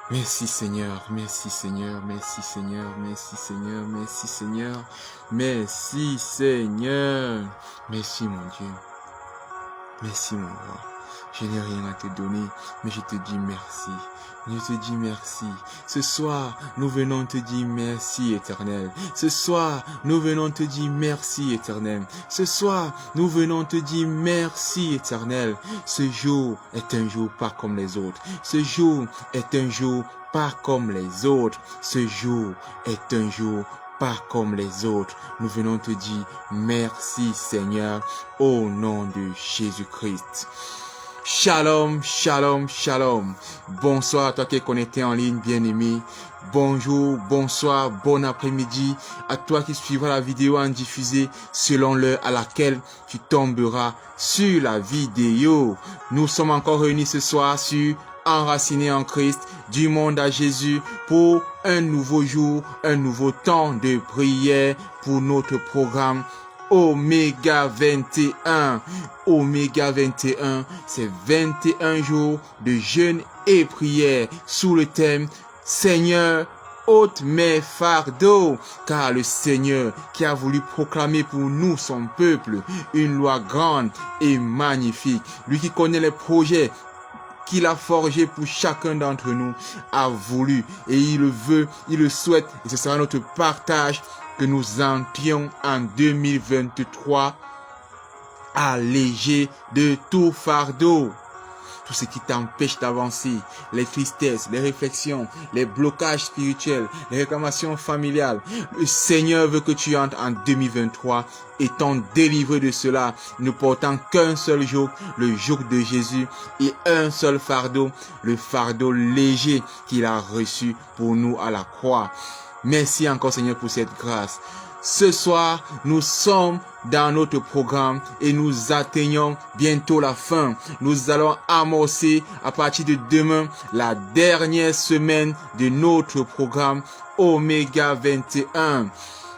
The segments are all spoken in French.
Merci Seigneur, merci Seigneur, merci Seigneur, merci Seigneur, merci Seigneur, merci Seigneur, merci mon Dieu, merci mon roi. Je n'ai rien à te donner, mais je te dis merci. Je te dis merci. Ce soir, nous venons te dire merci, Éternel. Ce soir, nous venons te dire merci, Éternel. Ce soir, nous venons te dire merci, Éternel. Ce jour est un jour pas comme les autres. Ce jour est un jour pas comme les autres. Ce jour est un jour pas comme les autres. Nous venons te dire merci, Seigneur, au nom de Jésus-Christ. Shalom, shalom, shalom. Bonsoir à toi qui es connecté en ligne, bien-aimé. Bonjour, bonsoir, bon après-midi à toi qui suivras la vidéo en diffusée selon l'heure à laquelle tu tomberas sur la vidéo. Nous sommes encore réunis ce soir sur Enraciné en Christ, du monde à Jésus, pour un nouveau jour, un nouveau temps de prière pour notre programme Oméga 21. Oméga 21, c'est 21 jours de jeûne et prière sous le thème Seigneur, ôte mes fardeaux, car le Seigneur qui a voulu proclamer pour nous, son peuple, une loi grande et magnifique, lui qui connaît les projets qu'il a forgé pour chacun d'entre nous, a voulu et il le veut, il le souhaite, et ce sera notre partage que nous entrions en 2023 allégé de tout fardeau. Tout ce qui t'empêche d'avancer, les tristesses, les réflexions, les blocages spirituels, les réclamations familiales. Le Seigneur veut que tu entres en 2023 étant délivré de cela, ne portant qu'un seul joug, le joug de Jésus, et un seul fardeau, le fardeau léger qu'il a reçu pour nous à la croix. Merci encore Seigneur pour cette grâce. Ce soir, nous sommes dans notre programme et nous atteignons bientôt la fin. Nous allons amorcer à partir de demain la dernière semaine de notre programme Oméga 21.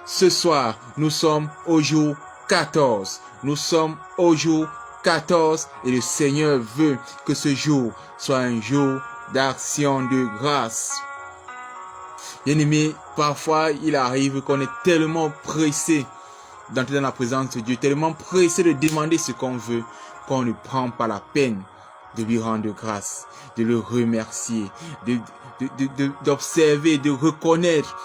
Ce soir, nous sommes au jour 14. Nous sommes au jour 14 et le Seigneur veut que ce jour soit un jour d'action de grâce. Bien-aimé, parfois il arrive qu'on est tellement pressé d'entrer dans la présence de Dieu, tellement pressé de demander ce qu'on veut, qu'on ne prend pas la peine de lui rendre grâce, de le remercier, d'observer, de reconnaître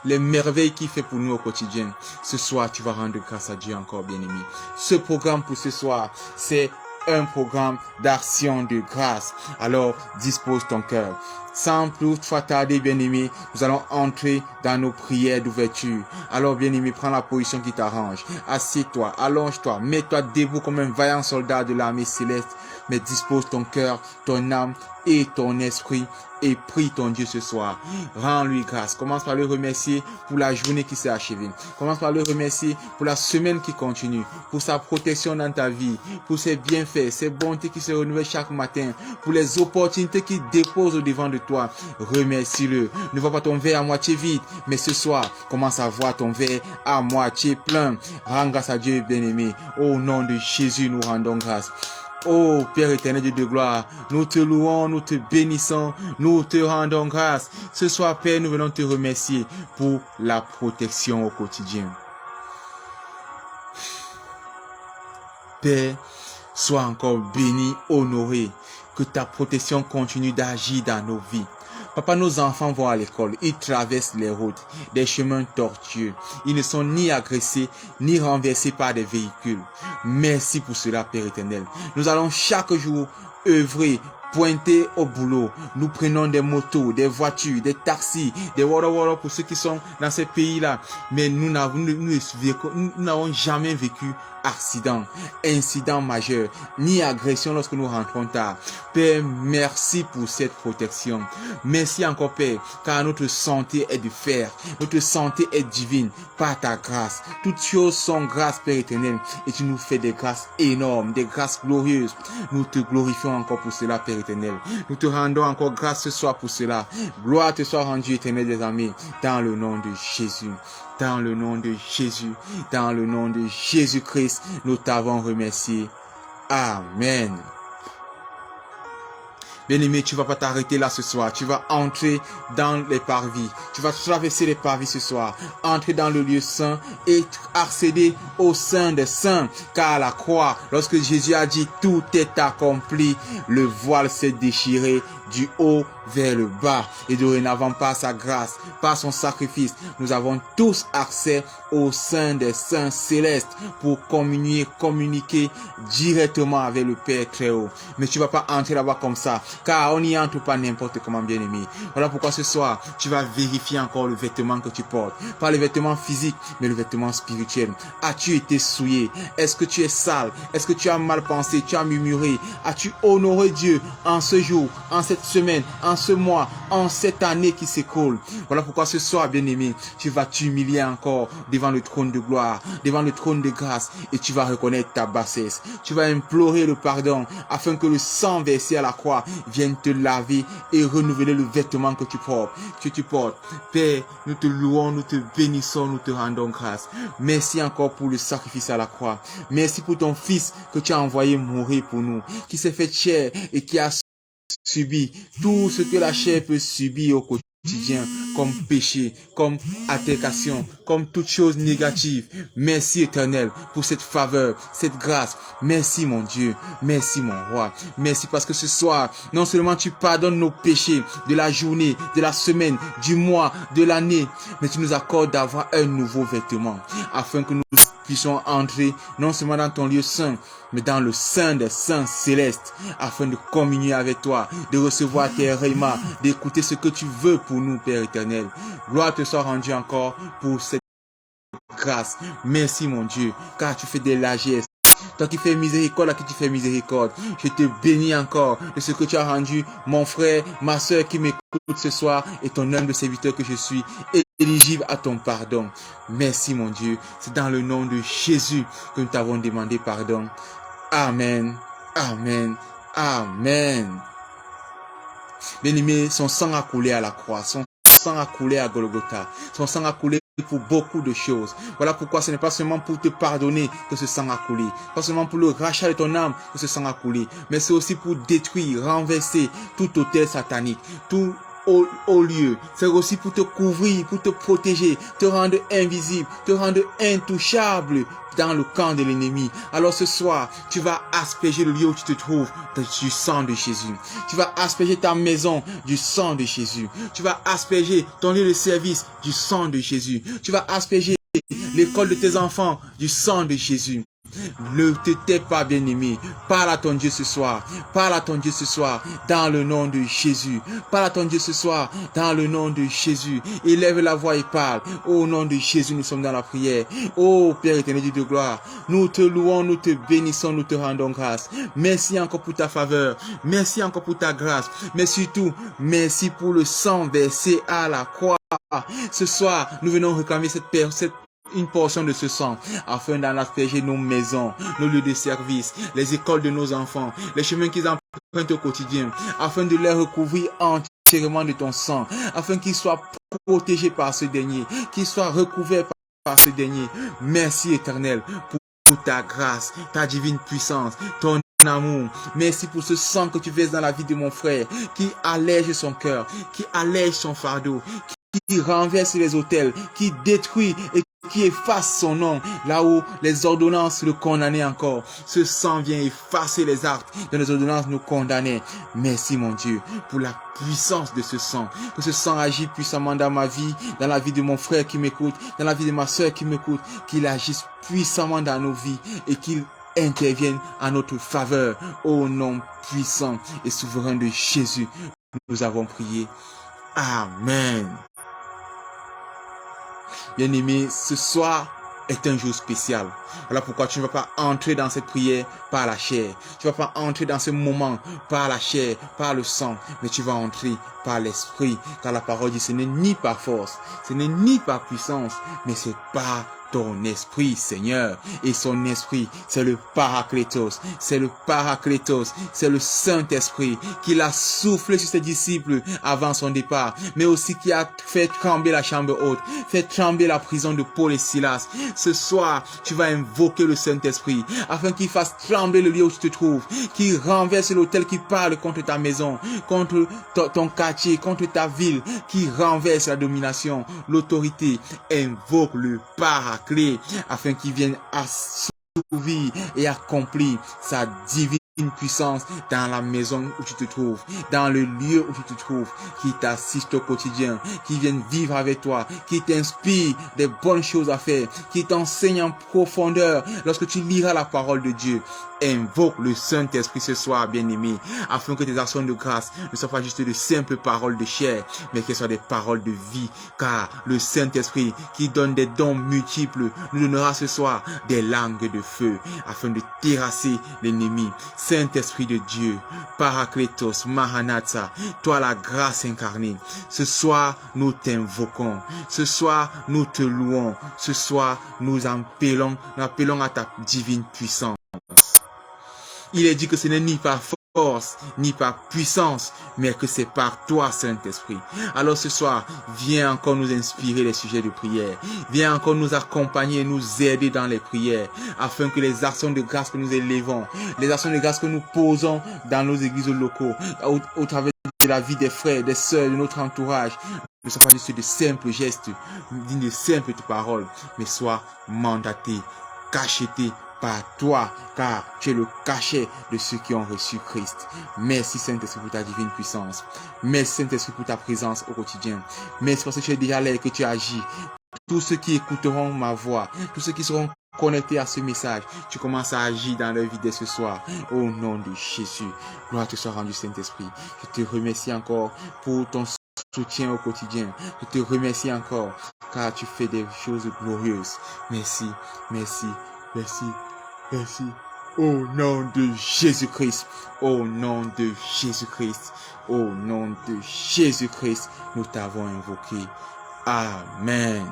les merveilles qu'il fait pour nous au quotidien. Ce soir, tu vas rendre grâce à Dieu encore, bien-aimé. Ce programme pour ce soir, c'est un programme d'action de grâce. Alors, dispose ton cœur. Sans plus tarder, bien-aimé, nous allons entrer dans nos prières d'ouverture. Alors, bien-aimé, prends la position qui t'arrange. Assieds-toi, allonge-toi, mets-toi debout comme un vaillant soldat de l'armée céleste. Mais dispose ton cœur, ton âme et ton esprit et prie ton Dieu ce soir. Rends-lui grâce. Commence par le remercier pour la journée qui s'est achevée. Commence par le remercier pour la semaine qui continue, pour sa protection dans ta vie, pour ses bienfaits, ses bontés qui se renouvellent chaque matin, pour les opportunités qu'il dépose au devant de toi. Remercie-le. Ne vois pas ton verre à moitié vide, mais ce soir, commence à voir ton verre à moitié plein. Rends grâce à Dieu, bien-aimé. Au nom de Jésus, nous rendons grâce. Oh Père éternel Dieu de gloire, nous te louons, nous te bénissons, nous te rendons grâce. Ce soir, Père, nous venons te remercier pour la protection au quotidien. Père, sois encore béni, honoré, que ta protection continue d'agir dans nos vies. Papa, nos enfants vont à l'école, ils traversent les routes, des chemins tortueux. Ils ne sont ni agressés, ni renversés par des véhicules. Merci pour cela, Père éternel. Nous allons chaque jour œuvrer, pointer au boulot. Nous prenons des motos, des voitures, des taxis, des wara pour ceux qui sont dans ces pays-là. Mais nous n'avons jamais vécu accident, incident majeur, ni agression lorsque nous rentrons tard. Père, merci pour cette protection. Merci encore, Père, car notre santé est de fer, notre santé est divine par ta grâce. Toutes choses sont grâce, Père éternel, et tu nous fais des grâces énormes, des grâces glorieuses. Nous te glorifions encore pour cela, Père éternel. Nous te rendons encore grâce ce soir pour cela. Gloire te soit rendue, éternel des armées, dans le nom de Jésus. Dans le nom de Jésus, dans le nom de Jésus-Christ, nous t'avons remercié. Amen. Bien-aimé, tu vas pas t'arrêter là ce soir. Tu vas entrer dans les parvis. Tu vas traverser les parvis ce soir. Entrer dans le lieu saint et accéder au sein des saints. Car à la croix, lorsque Jésus a dit tout est accompli, le voile s'est déchiré du haut vers le bas. Et dorénavant, par sa grâce, par son sacrifice, nous avons tous accès au sein des saints célestes pour communiquer directement avec le Père très haut. Mais tu vas pas entrer là-bas comme ça, car on n'y entre pas n'importe comment, bien-aimé. Voilà pourquoi ce soir, tu vas vérifier encore le vêtement que tu portes. Pas le vêtement physique, mais le vêtement spirituel. As-tu été souillé? Est-ce que tu es sale? Est-ce que tu as mal pensé? Tu as murmuré? As-tu honoré Dieu en ce jour, en cette semaine, en ce mois, en cette année qui s'écoule? Voilà pourquoi ce soir, bien-aimé, tu vas t'humilier encore devant le trône de gloire, devant le trône de grâce, et tu vas reconnaître ta bassesse. Tu vas implorer le pardon afin que le sang versé à la croix vienne te laver et renouveler le vêtement que tu portes. Père, nous te louons, nous te bénissons, nous te rendons grâce. Merci encore pour le sacrifice à la croix. Merci pour ton Fils que tu as envoyé mourir pour nous, qui s'est fait chair et qui a subi tout ce que la chair peut subir au quotidien, comme péché, comme altercation, comme toute chose négative. Merci Éternel pour cette faveur, cette grâce. Merci mon Dieu, merci mon roi. Merci parce que ce soir, non seulement tu pardonnes nos péchés de la journée, de la semaine, du mois, de l'année, mais tu nous accordes d'avoir un nouveau vêtement afin que nous puissions entrer non seulement dans ton lieu saint, mais dans le sein des saints célestes, afin de communier avec toi, de recevoir tes rémas, d'écouter ce que tu veux pour nous, Père éternel. Gloire te soit rendue encore pour cette grâce. Merci mon Dieu, car tu fais des largesses. Toi qui fais miséricorde, à qui tu fais miséricorde. Je te bénis encore de ce que tu as rendu, mon frère, ma soeur qui m'écoute ce soir, et ton humble serviteur que je suis, éligible à ton pardon. Merci mon Dieu. C'est dans le nom de Jésus que nous t'avons demandé pardon. Amen. Amen. Amen. Bien-aimé, son sang a coulé à la croix. Son sang a coulé à Golgotha. Son sang a coulé pour beaucoup de choses. Voilà pourquoi ce n'est pas seulement pour te pardonner que ce sang a coulé. Pas seulement pour le rachat de ton âme que ce sang a coulé. Mais c'est aussi pour détruire, renverser tout autel satanique. Tout au lieu. C'est aussi pour te couvrir, pour te protéger, te rendre invisible, te rendre intouchable dans le camp de l'ennemi. Alors ce soir, tu vas asperger le lieu où tu te trouves du sang de Jésus. Tu vas asperger ta maison du sang de Jésus. Tu vas asperger ton lieu de service du sang de Jésus. Tu vas asperger l'école de tes enfants du sang de Jésus. Ne te tais pas, bien-aimé. Parle à ton Dieu ce soir. Parle à ton Dieu ce soir dans le nom de Jésus. Parle à ton Dieu ce soir dans le nom de Jésus. Élève la voix et parle. Au nom de Jésus, nous sommes dans la prière. Oh Père éternel Dieu de gloire, nous te louons, nous te bénissons, nous te rendons grâce. Merci encore pour ta faveur. Merci encore pour ta grâce. Mais surtout, merci pour le sang versé à la croix. Ce soir, nous venons réclamer une portion de ce sang, afin d'en asperger nos maisons, nos lieux de service, les écoles de nos enfants, les chemins qu'ils empruntent au quotidien, afin de les recouvrir entièrement de ton sang, afin qu'ils soient protégés par ce dernier, qu'ils soient recouverts par ce dernier. Merci Éternel pour ta grâce, ta divine puissance, ton amour. Merci pour ce sang que tu verses dans la vie de mon frère, qui allège son cœur, qui allège son fardeau, qui renverse les autels, qui détruit et qui efface son nom, là où les ordonnances le condamnaient encore. Ce sang vient effacer les actes de les ordonnances nous condamnaient. Merci mon Dieu pour la puissance de ce sang. Que ce sang agisse puissamment dans ma vie, dans la vie de mon frère qui m'écoute, dans la vie de ma soeur qui m'écoute, qu'il agisse puissamment dans nos vies et qu'il intervienne en notre faveur. Au nom puissant et souverain de Jésus, nous avons prié. Amen. Bien-aimé, ce soir est un jour spécial. Voilà pourquoi tu ne vas pas entrer dans cette prière par la chair. Tu ne vas pas entrer dans ce moment par la chair, par le sang, mais tu vas entrer par l'esprit. Car la parole dit, ce n'est ni par force, ce n'est ni par puissance, mais c'est par ton esprit, Seigneur. Et son esprit, c'est le Paraclétos. C'est le Paraclétos. C'est le Saint-Esprit qui l'a soufflé sur ses disciples avant son départ, mais aussi qui a fait trembler la chambre haute, fait trembler la prison de Paul et Silas. Ce soir, tu vas invoquer le Saint-Esprit afin qu'il fasse trembler le lieu où tu te trouves, qu'il renverse l'autel qui parle contre ta maison, contre ton quartier, contre ta ville, qui renverse la domination, l'autorité. Invoque le Paraclet afin qu'il vienne assouvir et accomplir sa divine puissance dans la maison où tu te trouves, dans le lieu où tu te trouves, qui t'assiste au quotidien, qui vienne vivre avec toi, qui t'inspire des bonnes choses à faire, qui t'enseigne en profondeur lorsque tu liras la parole de Dieu. Invoque le Saint-Esprit ce soir, bien-aimé, afin que tes actions de grâce ne soient pas juste de simples paroles de chair, mais qu'elles soient des paroles de vie, car le Saint-Esprit qui donne des dons multiples nous donnera ce soir des langues de feu, afin de terrasser l'ennemi. Saint-Esprit de Dieu, Paraclétos, Maranatha, toi la grâce incarnée, ce soir nous t'invoquons, ce soir nous te louons, ce soir nous appelons à ta divine puissance. Il est dit que ce n'est ni par force, ni par puissance, mais que c'est par toi, Saint-Esprit. Alors ce soir, viens encore nous inspirer les sujets de prière. Viens encore nous accompagner et nous aider dans les prières, afin que les actions de grâce que nous élevons, les actions de grâce que nous posons dans nos églises locaux, au travers de la vie des frères, des sœurs, de notre entourage, ne soient pas juste de simples gestes, de simples paroles, mais soient mandatés, cachetés par toi, car tu es le cachet de ceux qui ont reçu Christ. Merci Saint-Esprit pour ta divine puissance. Merci Saint-Esprit pour ta présence au quotidien. Merci parce que tu es déjà là et que tu agis. Tous ceux qui écouteront ma voix, tous ceux qui seront connectés à ce message, tu commences à agir dans leur vie dès ce soir. Au nom de Jésus, gloire te soit rendue, Saint-Esprit. Je te remercie encore pour ton soutien au quotidien. Je te remercie encore car tu fais des choses glorieuses. Merci, merci, merci. Merci. Au nom de Jésus-Christ. Au nom de Jésus-Christ. Au nom de Jésus-Christ. Nous t'avons invoqué. Amen.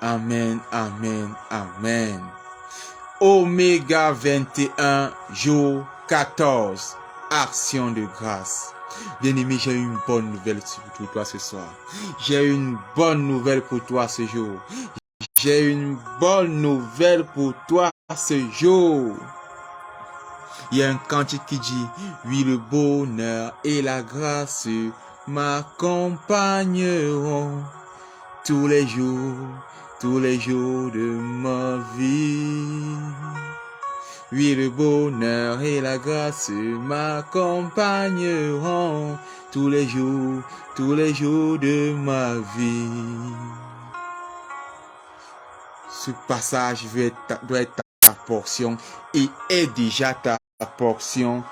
Amen. Amen. Amen. Oméga 21, jour 14. Action de grâce. Bien-aimé, j'ai une bonne nouvelle pour toi ce soir. J'ai une bonne nouvelle pour toi ce jour. J'ai une bonne nouvelle pour toi ce jour. Il y a un cantique qui dit, oui, le bonheur et la grâce m'accompagneront tous les jours de ma vie. Oui, le bonheur et la grâce m'accompagneront tous les jours de ma vie. Ce passage doit être ta portion et est déjà ta portion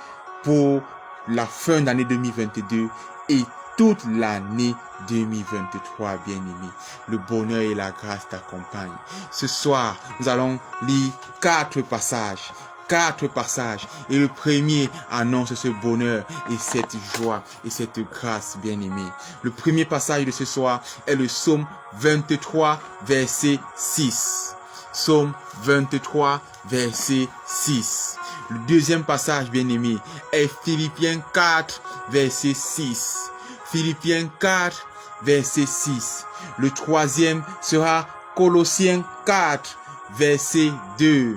pour la fin d'année 2022 et toute l'année 2023, bien-aimé. Le bonheur et la grâce t'accompagnent. Ce soir, nous allons lire 4 passages. 4 passages. Et le premier annonce ce bonheur et cette joie et cette grâce, bien-aimé. Le premier passage de ce soir est le psaume 23, verset 6. Psaume 23, verset 6. Le deuxième passage, bien-aimé, est Philippiens 4, verset 6. Philippiens 4, verset 6. Le troisième sera Colossiens 4, verset 2.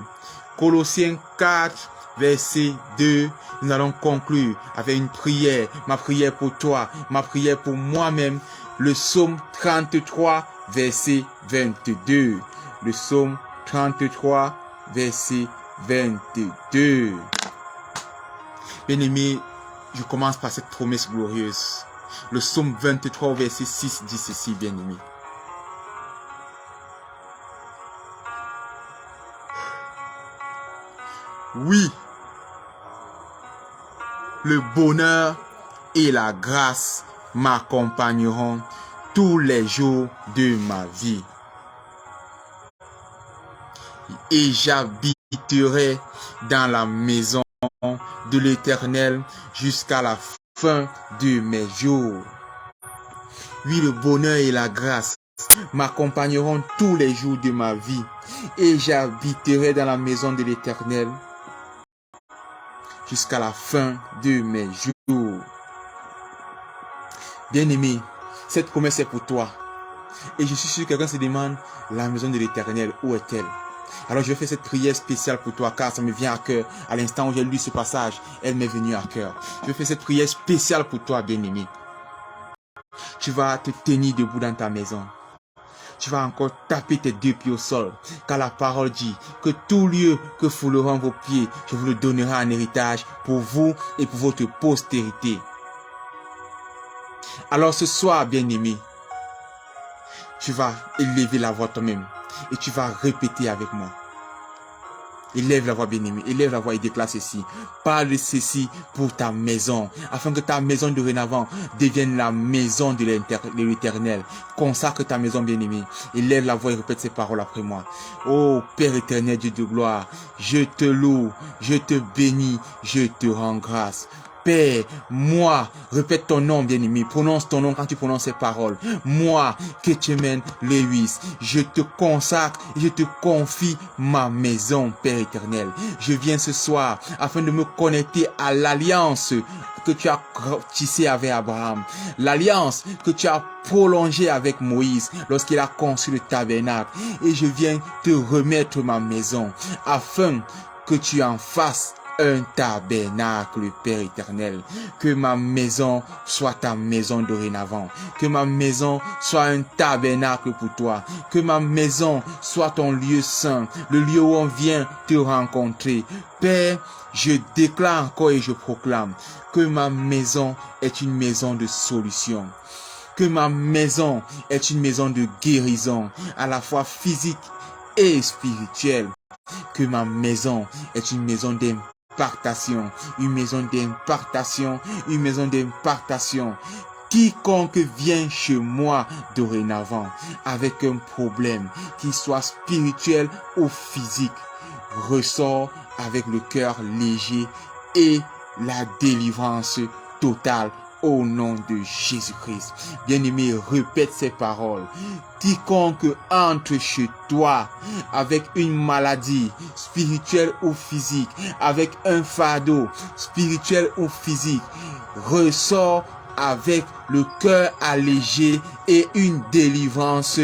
Colossiens 4, verset 2. Nous allons conclure avec une prière. Ma prière pour toi, ma prière pour moi-même. Le psaume 33, verset 22. Le psaume 33, verset 22. Bien-aimé, je commence par cette promesse glorieuse. Le psaume 23, verset 6 dit ceci, bien-aimé. Oui, le bonheur et la grâce m'accompagneront tous les jours de ma vie. Et j'habiterai dans la maison de l'Éternel jusqu'à la fin de mes jours. Oui, le bonheur et la grâce m'accompagneront tous les jours de ma vie et j'habiterai dans la maison de l'Éternel jusqu'à la fin de mes jours. Bien-aimé, cette promesse est pour toi. Et je suis sûr que quelqu'un se demande, la maison de l'Éternel, où est-elle? Alors je vais faire cette prière spéciale pour toi, car ça me vient à cœur. À l'instant où j'ai lu ce passage, elle m'est venue à cœur. Je vais faire cette prière spéciale pour toi, bien-aimé. Tu vas te tenir debout dans ta maison. Tu vas encore taper tes deux pieds au sol, car la parole dit que tout lieu que fouleront vos pieds, je vous le donnerai en héritage pour vous et pour votre postérité. Alors ce soir, bien-aimé, tu vas élever la voix toi-même et tu vas répéter avec moi. Élève la voix, bien-aimé, élève la voix et déclare ceci. Parle de ceci pour ta maison, afin que ta maison dorénavant devienne la maison de l'Éternel. Consacre ta maison, bien-aimé. Élève la voix et répète ces paroles après moi. Ô Père éternel, Dieu de gloire, je te loue, je te bénis, je te rends grâce. Père, moi, répète ton nom, bien-aimé, prononce ton nom quand tu prononces ces paroles. Moi, Ketchemen Lewis, je te consacre, je te confie ma maison, Père éternel. Je viens ce soir afin de me connecter à l'alliance que tu as tissée avec Abraham, l'alliance que tu as prolongée avec Moïse lorsqu'il a conçu le tabernacle. Et je viens te remettre ma maison afin que tu en fasses un tabernacle, Père éternel. Que ma maison soit ta maison dorénavant. Que ma maison soit un tabernacle pour toi. Que ma maison soit ton lieu saint, le lieu où on vient te rencontrer. Père, je déclare encore et je proclame que ma maison est une maison de solution. Que ma maison est une maison de guérison, à la fois physique et spirituelle. Que ma maison est une maison d'impartation, une maison d'impartation, une maison d'impartation. Quiconque vient chez moi dorénavant avec un problème, qu'il soit spirituel ou physique, ressort avec le cœur léger et la délivrance totale au nom de Jésus-Christ. Bien-aimé, répète ces paroles. Quiconque entre chez toi avec une maladie spirituelle ou physique, avec un fardeau spirituel ou physique, ressort avec le cœur allégé et une délivrance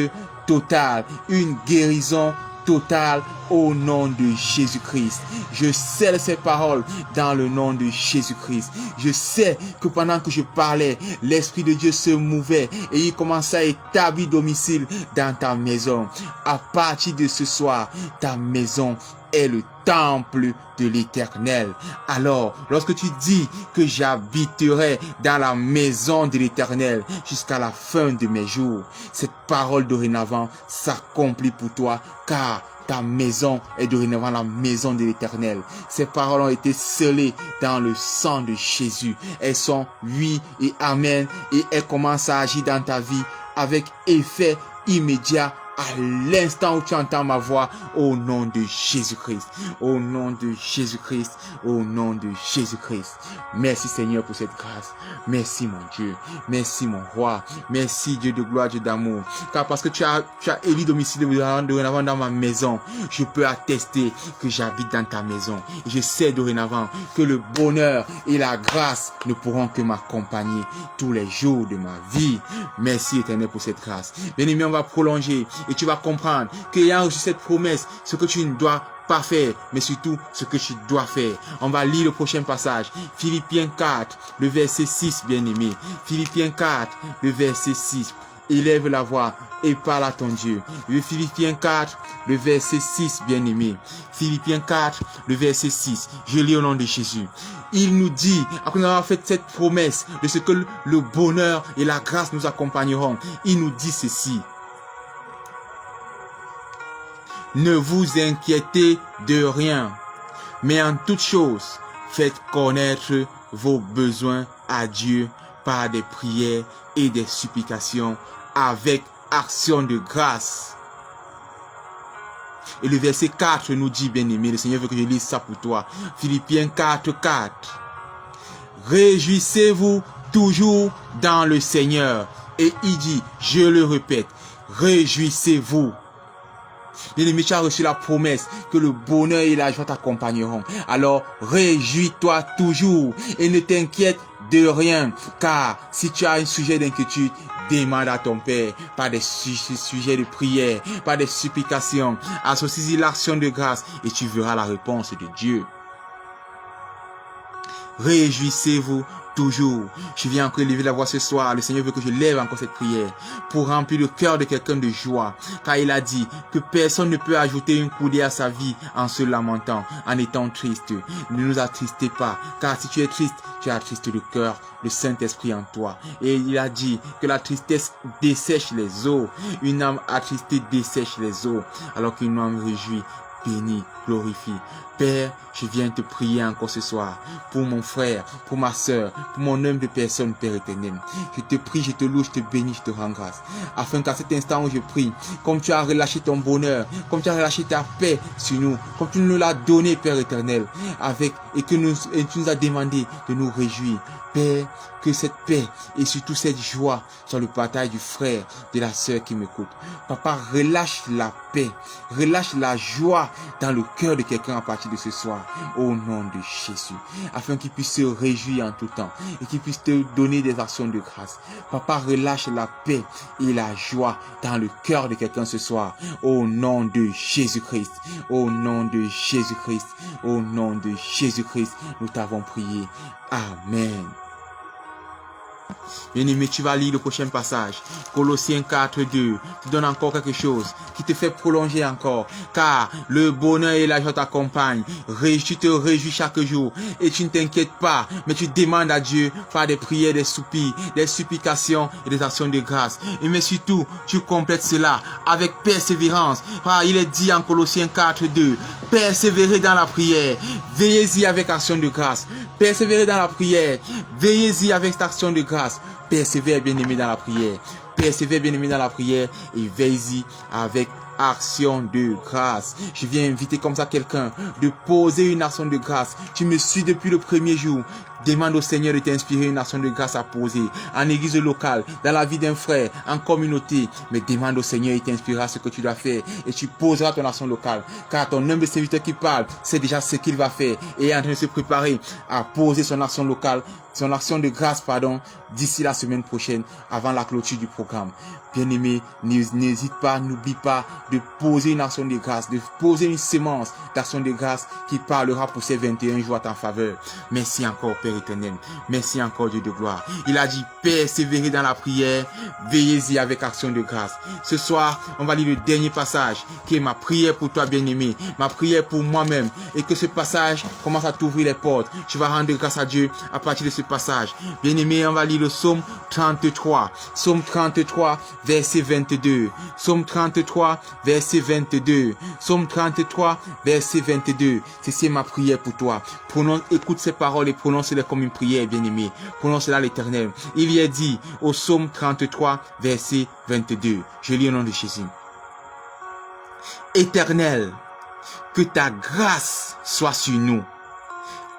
totale, une guérison totale au nom de Jésus-Christ. Je scelle ces paroles dans le nom de Jésus-Christ. Je sais que pendant que je parlais, l'Esprit de Dieu se mouvait et il commençait à établir domicile dans ta maison. À partir de ce soir, ta maison est le temple de l'Éternel. Alors, lorsque tu dis que j'habiterai dans la maison de l'Éternel jusqu'à la fin de mes jours, cette parole dorénavant s'accomplit pour toi, car ta maison est dorénavant la maison de l'Éternel. Ces paroles ont été scellées dans le sang de Jésus. Elles sont oui et amen, et elles commencent à agir dans ta vie avec effet immédiat à l'instant où tu entends ma voix, au nom de Jésus-Christ, au nom de Jésus-Christ, au nom de Jésus-Christ. Merci Seigneur pour cette grâce. Merci mon Dieu. Merci mon roi. Merci Dieu de gloire, Dieu d'amour. Car parce que tu as élu domicile dorénavant dans ma maison, je peux attester que j'habite dans ta maison. Et je sais dorénavant que le bonheur et la grâce ne pourront que m'accompagner tous les jours de ma vie. Merci Éternel pour cette grâce. Bien-aimé, on va prolonger. Et tu vas comprendre qu'ayant reçu cette promesse, ce que tu ne dois pas faire, mais surtout ce que tu dois faire. On va lire le prochain passage. Philippiens 4, le verset 6, bien-aimé. Philippiens 4, le verset 6. Élève la voix et parle à ton Dieu. Philippiens 4, le verset 6, bien-aimé. Philippiens 4, le verset 6. Je lis au nom de Jésus. Il nous dit, après avoir fait cette promesse de ce que le bonheur et la grâce nous accompagneront, il nous dit ceci. Ne vous inquiétez de rien, mais en toute chose, faites connaître vos besoins à Dieu par des prières et des supplications avec action de grâce. Et le verset 4 nous dit, bien-aimé, le Seigneur veut que je lise ça pour toi. Philippiens 4, 4. Réjouissez-vous toujours dans le Seigneur. Et il dit, je le répète, réjouissez-vous. Bien-aimé, tu as reçu la promesse que le bonheur et la joie t'accompagneront. Alors, réjouis-toi toujours et ne t'inquiète de rien. Car si tu as un sujet d'inquiétude, demande à ton Père par des sujets de prière, par des supplications. Associe l'action de grâce et tu verras la réponse de Dieu. Réjouissez-vous toujours. Je viens encore élever la voix ce soir. Le Seigneur veut que je lève encore cette prière pour remplir le cœur de quelqu'un de joie. Car il a dit que personne ne peut ajouter une coudée à sa vie en se lamentant, en étant triste. Ne nous attristez pas. Car si tu es triste, tu as triste de cœur, le Saint-Esprit en toi. Et il a dit que la tristesse dessèche les eaux. Une âme attristée dessèche les eaux. Alors qu'une âme réjouie béni, glorifie. Père, je viens te prier encore ce soir pour mon frère, pour ma soeur, pour mon homme de personne, Père éternel. Je te prie, je te loue, je te bénis, je te rends grâce. Afin qu'à cet instant où je prie, comme tu as relâché ton bonheur, comme tu as relâché ta paix sur nous, comme tu nous l'as donné, Père éternel, et tu nous as demandé de nous réjouir. Père, que cette paix et surtout cette joie soit le partage du frère, de la sœur qui m'écoute. Papa, relâche la paix, relâche la joie dans le cœur de quelqu'un à partir de ce soir, au nom de Jésus, afin qu'il puisse se réjouir en tout temps et qu'il puisse te donner des actions de grâce. Papa, relâche la paix et la joie dans le cœur de quelqu'un ce soir, au nom de Jésus-Christ, au nom de Jésus-Christ, au nom de Jésus-Christ, nous t'avons prié. Amen. Bien-aimé, tu vas lire le prochain passage. Colossiens 4:2. Tu donnes encore quelque chose qui te fait prolonger encore. Car le bonheur et la joie t'accompagnent. Tu te réjouis chaque jour. Et tu ne t'inquiètes pas. Mais tu demandes à Dieu par des prières, des soupirs, des supplications et des actions de grâce. Et mais surtout, tu complètes cela avec persévérance. Car il est dit en Colossiens 4:2. Persévérez dans la prière. Veillez-y avec action de grâce. Persévérez dans la prière. Veillez-y avec cette action de grâce. Persévère, bien-aimé, dans la prière. Persévère, bien-aimé, dans la prière et veille-y avec action de grâce. Je viens inviter comme ça quelqu'un de poser une action de grâce. Tu me suis depuis le premier jour. Demande au Seigneur de t'inspirer une action de grâce à poser en église locale, dans la vie d'un frère, en communauté. Mais demande au Seigneur, il t'inspirera ce que tu dois faire et tu poseras ton action locale. Car ton humble serviteur qui parle, c'est déjà ce qu'il va faire et est en train de se préparer à poser son action locale, son action de grâce, d'ici la semaine prochaine, avant la clôture du programme. Bien-aimé, n'hésite pas, n'oublie pas de poser une action de grâce, de poser une sémence d'action de grâce qui parlera pour ces 21 jours à ta faveur. Merci encore, Père éternel. Merci encore, Dieu de gloire. Il a dit, persévérer dans la prière, veillez-y avec action de grâce. Ce soir, on va lire le dernier passage, qui est ma prière pour toi, bien-aimé, ma prière pour moi-même, et que ce passage commence à t'ouvrir les portes. Tu vas rendre grâce à Dieu à partir de ce passage. Bien-aimé, on va lire le psaume 33. Psaume 33, verset 22. Psaume 33, verset 22. Psaume 33, verset 22. C'est ma prière pour toi. Écoute ces paroles et prononce-les comme une prière, bien-aimé. Prononce-la à l'Éternel. Il y est dit au psaume 33, verset 22. Je lis au nom de Jésus. Éternel, que ta grâce soit sur nous,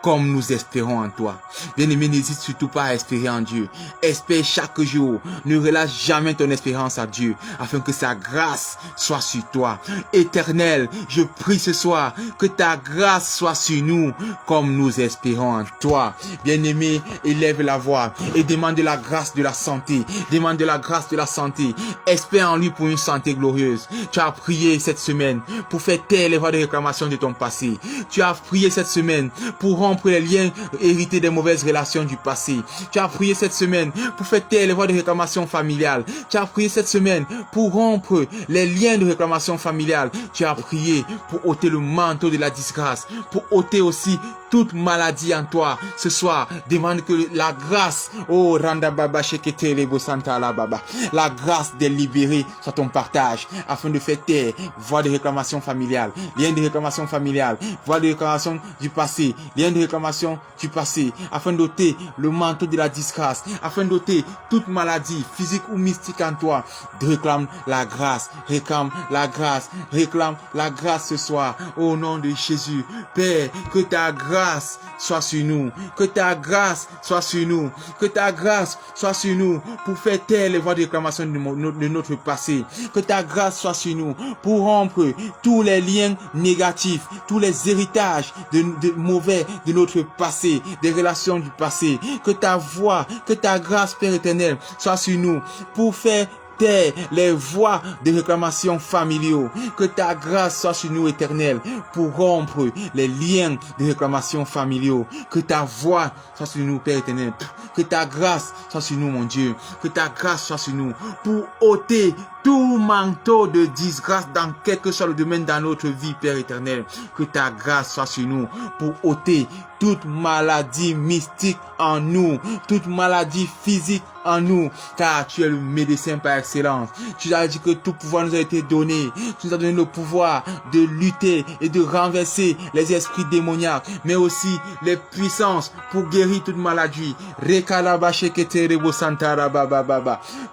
comme nous espérons en toi. Bien-aimé, n'hésite surtout pas à espérer en Dieu. Espère chaque jour. Ne relâche jamais ton espérance à Dieu, afin que sa grâce soit sur toi. Éternel, je prie ce soir que ta grâce soit sur nous, comme nous espérons en toi. Bien-aimé, élève la voix et demande de la grâce de la santé. Demande de la grâce de la santé. Espère en lui pour une santé glorieuse. Tu as prié cette semaine pour faire taire les voix de réclamation de ton passé. Tu as prié cette semaine pour rompre les liens hérités des mauvaises relations du passé. Tu as prié cette semaine pour faire taire les voix de réclamation familiale. Tu as prié cette semaine pour rompre les liens de réclamation familiale. Tu as prié pour ôter le manteau de la disgrâce, pour ôter aussi toute maladie en toi. Ce soir, demande que la grâce, oh Randa Baba Shekete Lebo Santa La Baba, la grâce des libérés soit ton partage, afin de faire taire voix de réclamation familiale, liens de réclamation familiale, voix de réclamation du passé, liens de de réclamation du passé, afin d'ôter le manteau de la disgrâce, afin d'ôter toute maladie physique ou mystique en toi. Réclame la grâce, réclame la grâce, réclame la grâce ce soir, au nom de Jésus. Père, que ta grâce soit sur nous, que ta grâce soit sur nous, que ta grâce soit sur nous pour faire taire les voix de réclamation de notre passé, que ta grâce soit sur nous pour rompre tous les liens négatifs, tous les héritages de mauvais de notre passé, des relations du passé, que ta voix, que ta grâce, Père éternel, soit sur nous pour faire taire les voix de réclamation familiaux, que ta grâce soit sur nous, éternel, pour rompre les liens de réclamation familiaux, que ta voix soit sur nous, Père éternel, que ta grâce soit sur nous, mon Dieu, que ta grâce soit sur nous pour ôter tout manteau de disgrâce dans quel que soit le domaine dans notre vie, Père éternel, que ta grâce soit sur nous pour ôter toute maladie mystique en nous, toute maladie physique en nous, car tu es le médecin par excellence. Tu as dit que tout pouvoir nous a été donné. Tu nous as donné le pouvoir de lutter et de renverser les esprits démoniaques, mais aussi les puissances pour guérir toute maladie.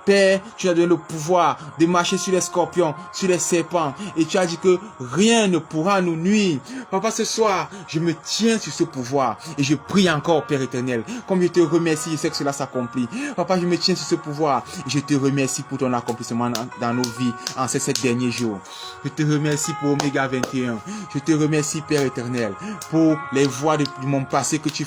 Père, tu as donné le pouvoir de marcher sur les scorpions, sur les serpents, et tu as dit que rien ne pourra nous nuire. Papa, ce soir, je me tiens sur ce pouvoir et je prie encore, Père éternel, comme je te remercie, je sais que cela s'accomplit. Papa, je me tiens sur ce pouvoir et je te remercie pour ton accomplissement dans nos vies en ces 7 derniers jours. Je te remercie pour Oméga 21. Je te remercie, Père éternel, pour les voies de mon passé que tu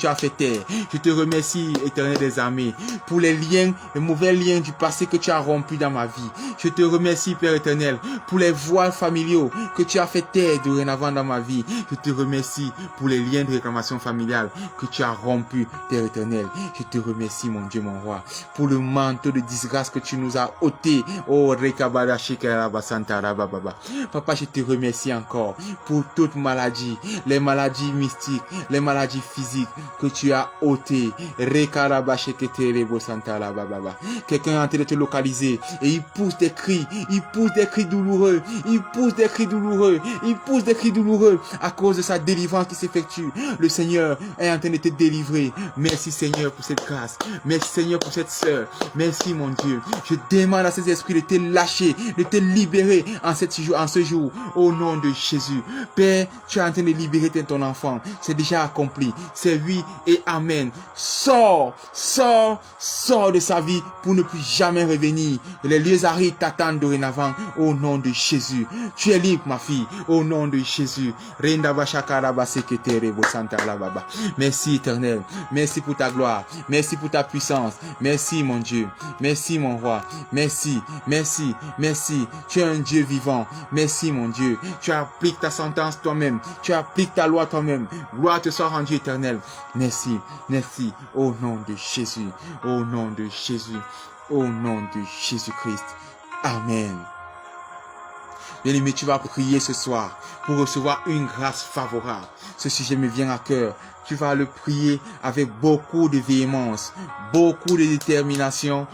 as fait taire. Je te remercie, éternel des armées, pour les liens, les mauvais liens du passé que tu as rompus dans ma vie. Je te remercie, Père éternel, pour les voies familiaux que tu as fait taire dorénavant dans ma vie. Je te remercie pour les liens de réclamation familiale que tu as rompus, Père éternel. Je te remercie, mon Dieu, mon roi, pour le manteau de disgrâce que tu nous as ôté. Oh, Rekabada Shekaraba Santara Baba. Papa, je te remercie encore pour toute maladie, les maladies mystiques, les maladies physiques que tu as ôtées. Rekaraba Sheketerebo Santara Baba. Quelqu'un est en train de te localiser et il pousse des cris, il pousse des cris douloureux, il pousse des cris douloureux, il pousse des cris douloureux à cause de sa délivrance qui s'effectue. Le Seigneur est en train de te délivrer. Merci Seigneur pour cette grâce. Merci Seigneur pour cette sœur. Merci mon Dieu. Je demande à ces esprits de te lâcher, de te libérer en ce jour. Au nom de Jésus. Père, tu es en train de libérer ton enfant. C'est déjà accompli. C'est oui et amen. Sors de sa vie pour ne plus jamais revenir. Les lieux arides t'attendent dorénavant au nom de Jésus. Tu es libre, ma fille, au nom de Jésus. Merci éternel. Merci pour ta gloire. Merci pour ta puissance. Merci mon Dieu. Merci mon roi. Merci. Merci. Merci. Tu es un Dieu vivant. Merci mon Dieu. Tu appliques ta sentence toi-même. Tu appliques ta loi toi-même. Gloire te soit rendue éternelle. Merci. Merci. Au nom de Jésus. Au nom de Jésus. Au nom de Jésus-Christ. Amen. Bien-aimé, tu vas prier ce soir pour recevoir une grâce favorable. Ce sujet me vient à cœur. Tu vas le prier avec beaucoup de véhémence, beaucoup de détermination,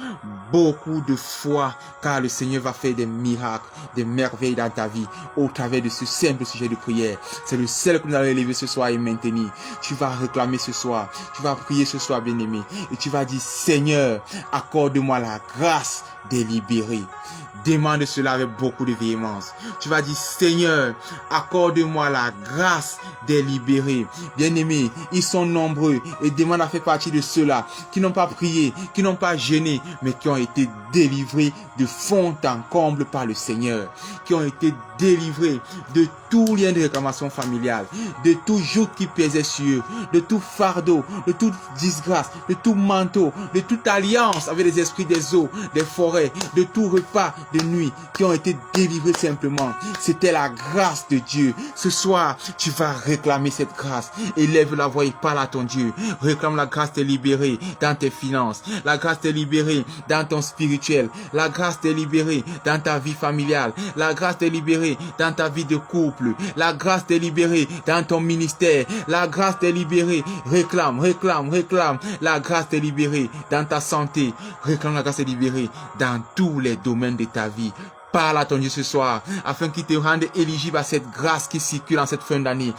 beaucoup de foi, car le Seigneur va faire des miracles, des merveilles dans ta vie au travers de ce simple sujet de prière. C'est le seul que nous allons élever ce soir et maintenir. Tu vas réclamer ce soir, tu vas prier ce soir, bien-aimé, et tu vas dire, Seigneur, accorde-moi la grâce de libérer. Demande cela avec beaucoup de véhémence. Tu vas dire, Seigneur, accorde-moi la grâce de libérer. Bien-aimés, ils sont nombreux et demandent à faire partie de ceux-là qui n'ont pas prié, qui n'ont pas jeûné, mais qui ont été délivrés de fond en comble par le Seigneur, qui ont été délivrés de tout lien de réclamation familiale, de tout joug qui pesait sur eux, de tout fardeau, de toute disgrâce, de tout manteau, de toute alliance avec les esprits des eaux, des forêts, de tout repas de nuit, qui ont été délivrés simplement. C'était la grâce de Dieu. Ce soir, tu vas réclamer cette grâce. Élève la voix et parle à ton Dieu. Réclame la grâce de libérer dans tes finances, la grâce de libérer dans ton spirituel, la grâce de libérer dans ta vie familiale, la grâce de libérer dans ta vie de couple, la grâce de libérer dans ton ministère, la grâce de libérer. Réclame la grâce de libérer dans ta santé, réclame la grâce de libérer dans tous les domaines de ta vie. Parle à ton Dieu ce soir, afin qu'il te rende éligible à cette grâce qui circule en cette fin d'année.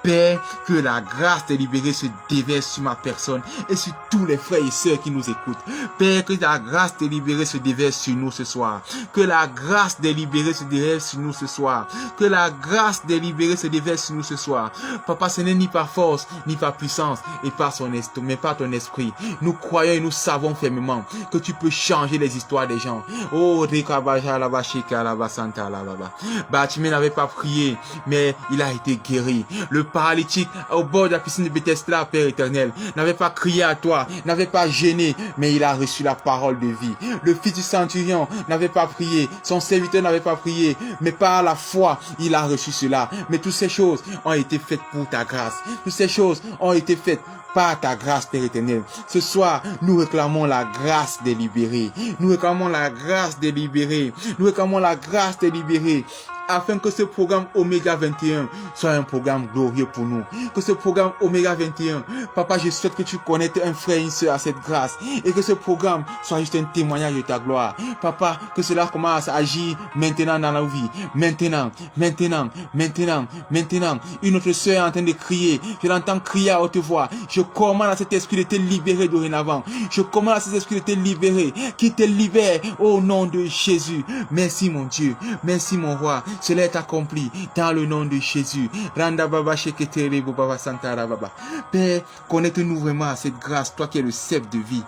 Père, que la grâce de libérer se déverse sur ma personne et sur tous les frères et sœurs qui nous écoutent. Père, que la grâce de libérer se déverse sur nous ce soir. Que la grâce de libérer se déverse sur nous ce soir. Que la grâce de libérer se déverse sur nous ce soir. Papa, ce n'est ni par force, ni par puissance, et par son esprit, mais par ton esprit. Nous croyons et nous savons fermement que tu peux changer les histoires des gens. Oh, Bartimée n'avait pas prié, mais il a été guéri. Le paralytique au bord de la piscine de Bethesda, Père éternel, n'avait pas crié à toi, n'avait pas gêné, mais il a reçu la parole de vie. Le fils du centurion n'avait pas prié, son serviteur n'avait pas prié, mais par la foi, il a reçu cela. Mais toutes ces choses ont été faites pour ta grâce. Toutes ces choses ont été faites par ta grâce, Père éternel. Ce soir, nous réclamons la grâce de libérer. Nous réclamons la grâce de libérer. Nous réclamons la grâce de libérer. Afin que ce programme Oméga 21 soit un programme glorieux pour nous. Que ce programme Oméga 21, Papa, je souhaite que tu connectes un frère et une sœur à cette grâce. Et que ce programme soit juste un témoignage de ta gloire. Papa, que cela commence à agir maintenant dans nos vies. Maintenant. Une autre sœur est en train de crier. Je l'entends crier à haute voix. Je commande à cet esprit de te libérer dorénavant. Je commande à cet esprit de te libérer. Qui te libère au nom de Jésus. Merci mon Dieu. Merci mon roi. Cela est accompli dans le nom de Jésus. Père, connecte-nous vraiment à cette grâce, toi qui es le cep de vie.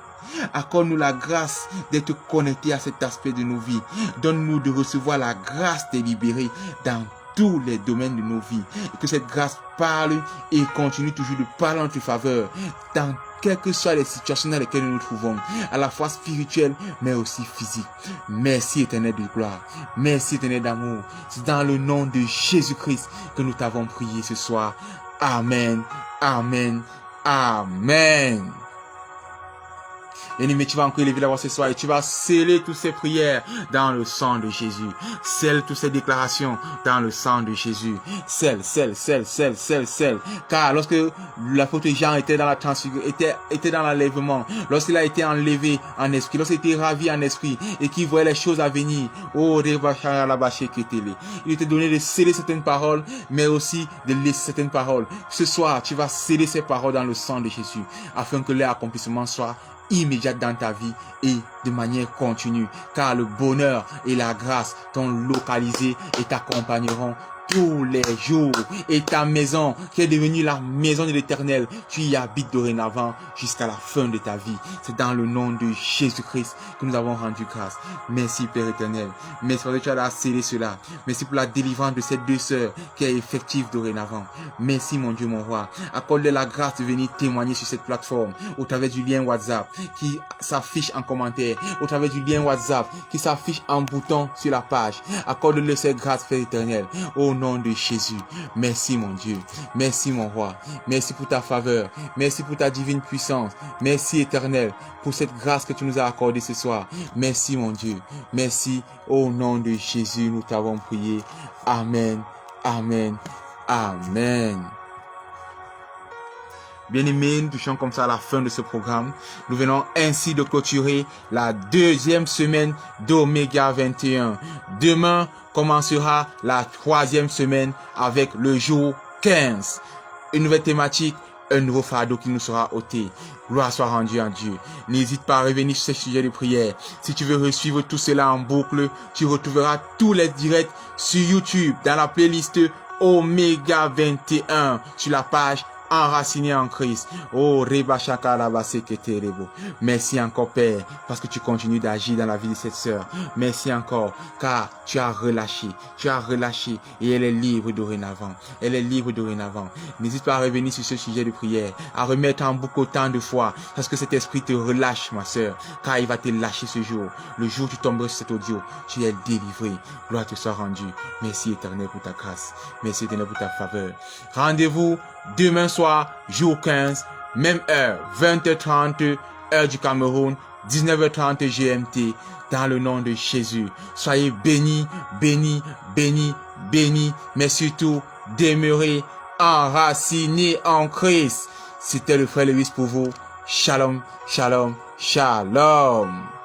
Accorde-nous la grâce d'être connectés à cet aspect de nos vies. Donne-nous de recevoir la grâce de libérer dans tous les domaines de nos vies. Et que cette grâce parle et continue toujours de parler en notre faveur dans quelles que soient les situations dans lesquelles nous nous trouvons, à la fois spirituelles, mais aussi physiques. Merci éternel de gloire. Merci éternel d'amour. C'est dans le nom de Jésus-Christ que nous t'avons prié ce soir. Amen. Amen. Amen. Bien-aimé, tu vas encore élever la voix ce soir et tu vas sceller toutes ces prières dans le sang de Jésus. Scelle toutes ces déclarations dans le sang de Jésus. Scelle. Car lorsque l'apôtre Jean était dans la était dans l'enlèvement, lorsqu'il a été enlevé en esprit, lorsqu'il a été ravi en esprit et qu'il voyait les choses à venir, il était donné de sceller certaines paroles, mais aussi de laisser certaines paroles. Ce soir, tu vas sceller ces paroles dans le sang de Jésus, afin que leur accomplissement soit immédiate dans ta vie et de manière continue, car le bonheur et la grâce t'ont localisé et t'accompagneront tous les jours, et ta maison qui est devenue la maison de l'Éternel, tu y habites dorénavant jusqu'à la fin de ta vie. C'est dans le nom de Jésus-Christ que nous avons rendu grâce. Merci Père éternel. Merci parce que tu as scellé cela. Merci pour la délivrance de ces deux sœurs qui est effective dorénavant. Merci mon Dieu, mon roi. Accorde-leur la grâce de venir témoigner sur cette plateforme au travers du lien WhatsApp qui s'affiche en commentaire, au travers du lien WhatsApp qui s'affiche en bouton sur la page. Accorde-leur cette grâce, Père éternel. Au nom de Jésus. Merci mon Dieu. Merci mon roi. Merci pour ta faveur. Merci pour ta divine puissance. Merci éternel pour cette grâce que tu nous as accordée ce soir. Merci mon Dieu. Merci au nom de Jésus. Nous t'avons prié. Amen. Amen. Amen. Bien-aimés, nous touchons comme ça à la fin de ce programme. Nous venons ainsi de clôturer la deuxième semaine d'Oméga 21. Demain commencera la troisième semaine avec le jour 15. Une nouvelle thématique, un nouveau fardeau qui nous sera ôté. Gloire soit rendue à Dieu. N'hésite pas à revenir sur ces sujets de prière. Si tu veux suivre tout cela en boucle, tu retrouveras tous les directs sur YouTube dans la playlist Oméga 21 sur la page enraciné en Christ. Oh, Reba Shaka Labase Keterebo. Merci encore, Père, parce que tu continues d'agir dans la vie de cette sœur. Merci encore, car tu as relâché et elle est libre dorénavant. Elle est libre dorénavant. N'hésite pas à revenir sur ce sujet de prière, à remettre en boucle autant de fois, parce que cet esprit te relâche, ma sœur, car il va te lâcher ce jour. Le jour où tu tomberas sur cet audio, tu es délivré. Gloire te soit rendue. Merci éternel pour ta grâce. Merci éternel pour ta faveur. Rendez-vous demain soir, jour 15, même heure, 20h30, heure du Cameroun, 19h30 GMT, dans le nom de Jésus. Soyez bénis, bénis, bénis, bénis, mais surtout, demeurez enracinés en Christ. C'était le frère Lewis pour vous. Shalom, shalom, shalom.